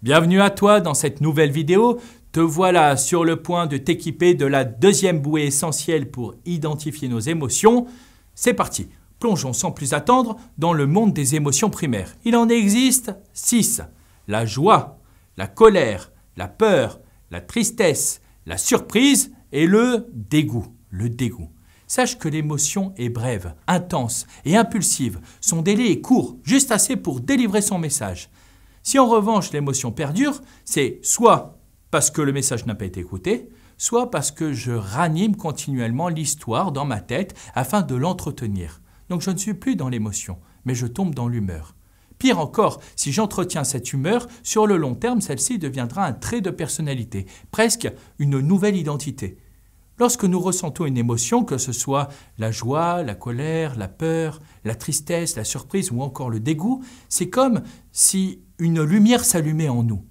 Bienvenue à toi dans cette nouvelle vidéo. Te voilà sur le point de t'équiper de la deuxième bouée essentielle pour identifier nos émotions. C'est parti, plongeons sans plus attendre dans le monde des émotions primaires. Il en existe 6. La joie, la colère, la peur, la tristesse, la surprise et le dégoût. Sache que l'émotion est brève, intense et impulsive. Son délai est court, juste assez pour délivrer son message. Si en revanche l'émotion perdure, c'est soit parce que le message n'a pas été écouté, soit parce que je ranime continuellement l'histoire dans ma tête afin de l'entretenir. Donc je ne suis plus dans l'émotion, mais je tombe dans l'humeur. Pire encore, si j'entretiens cette humeur, sur le long terme, celle-ci deviendra un trait de personnalité, presque une nouvelle identité. Lorsque nous ressentons une émotion, que ce soit la joie, la colère, la peur, la tristesse, la surprise ou encore le dégoût, c'est comme si une lumière s'allumait en nous.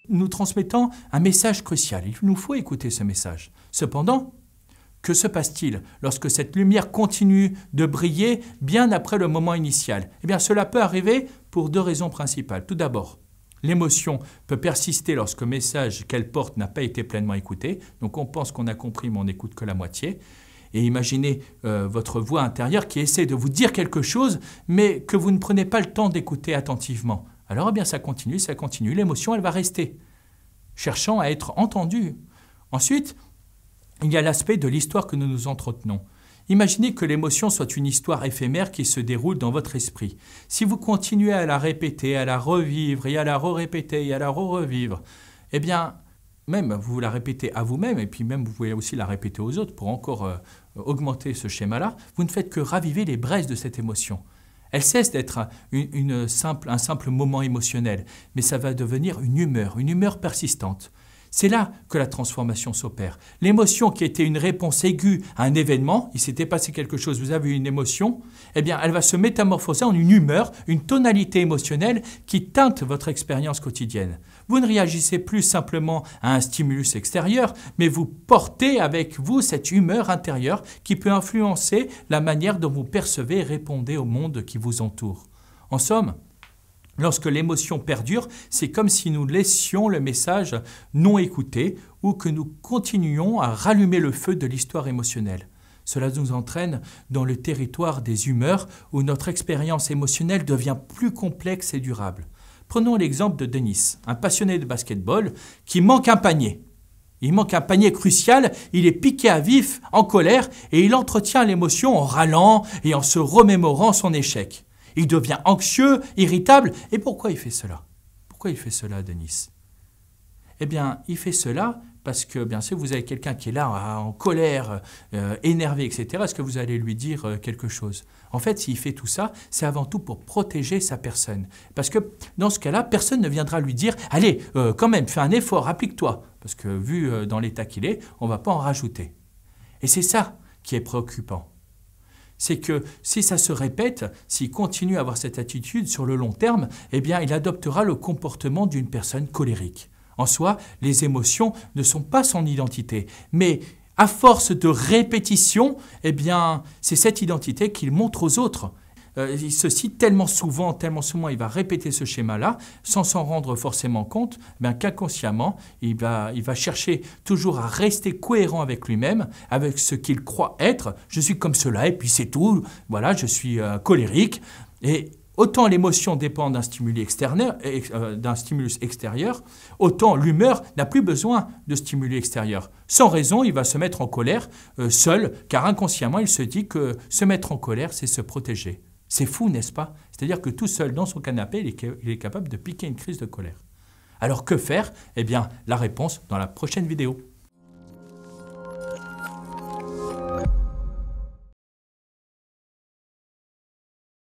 Nous transmettons un message crucial. Il nous faut écouter ce message. Cependant, que se passe-t-il lorsque cette lumière continue de briller bien après le moment initial? Eh bien, cela peut arriver pour 2 raisons principales. Tout d'abord, l'émotion peut persister lorsque le message qu'elle porte n'a pas été pleinement écouté. Donc on pense qu'on a compris, mais on n'écoute que la moitié. Et imaginez votre voix intérieure qui essaie de vous dire quelque chose, mais que vous ne prenez pas le temps d'écouter attentivement. Alors eh bien ça continue, l'émotion elle va rester, cherchant à être entendue. Ensuite, il y a l'aspect de l'histoire que nous nous entretenons. Imaginez que l'émotion soit une histoire éphémère qui se déroule dans votre esprit. Si vous continuez à la répéter, à la revivre, et à la répéter et à la revivre, eh bien, même vous la répétez à vous-même, et puis même vous pouvez aussi la répéter aux autres pour encore augmenter ce schéma-là, vous ne faites que raviver les braises de cette émotion. Elle cesse d'être un simple moment émotionnel, mais ça va devenir une humeur persistante. C'est là que la transformation s'opère. L'émotion qui était une réponse aiguë à un événement, il s'était passé quelque chose, vous avez eu une émotion, eh bien, elle va se métamorphoser en une humeur, une tonalité émotionnelle qui teinte votre expérience quotidienne. Vous ne réagissez plus simplement à un stimulus extérieur, mais vous portez avec vous cette humeur intérieure qui peut influencer la manière dont vous percevez et répondez au monde qui vous entoure. En somme, lorsque l'émotion perdure, c'est comme si nous laissions le message non écouté ou que nous continuions à rallumer le feu de l'histoire émotionnelle. Cela nous entraîne dans le territoire des humeurs où notre expérience émotionnelle devient plus complexe et durable. Prenons l'exemple de Denis, un passionné de basketball qui manque un panier. Il manque un panier crucial, il est piqué à vif, en colère, et il entretient l'émotion en râlant et en se remémorant son échec. Il devient anxieux, irritable. Et pourquoi il fait cela? Pourquoi il fait cela, Denis? Eh bien, il fait cela parce que, bien sûr, vous avez quelqu'un qui est là, en colère, énervé, etc. Est-ce que vous allez lui dire quelque chose? En fait, s'il fait tout ça, c'est avant tout pour protéger sa personne. Parce que, dans ce cas-là, personne ne viendra lui dire « Allez, quand même, fais un effort, applique-toi. » Parce que, vu dans l'état qu'il est, on ne va pas en rajouter. Et c'est ça qui est préoccupant. C'est que si ça se répète, s'il continue à avoir cette attitude sur le long terme, eh bien, il adoptera le comportement d'une personne colérique. En soi, les émotions ne sont pas son identité, mais à force de répétition, eh bien, c'est cette identité qu'il montre aux autres. Il se cite tellement souvent, il va répéter ce schéma-là, sans s'en rendre forcément compte, qu'inconsciemment, il va chercher toujours à rester cohérent avec lui-même, avec ce qu'il croit être. Je suis comme cela, et puis c'est tout. Voilà, je suis colérique. Et autant l'émotion dépend d'un stimulus extérieur, autant l'humeur n'a plus besoin de stimulus extérieurs. Sans raison, il va se mettre en colère seul, car inconsciemment, il se dit que se mettre en colère, c'est se protéger. C'est fou, n'est-ce pas? C'est-à-dire que tout seul dans son canapé, il est capable de piquer une crise de colère. Alors que faire? Eh bien, la réponse dans la prochaine vidéo.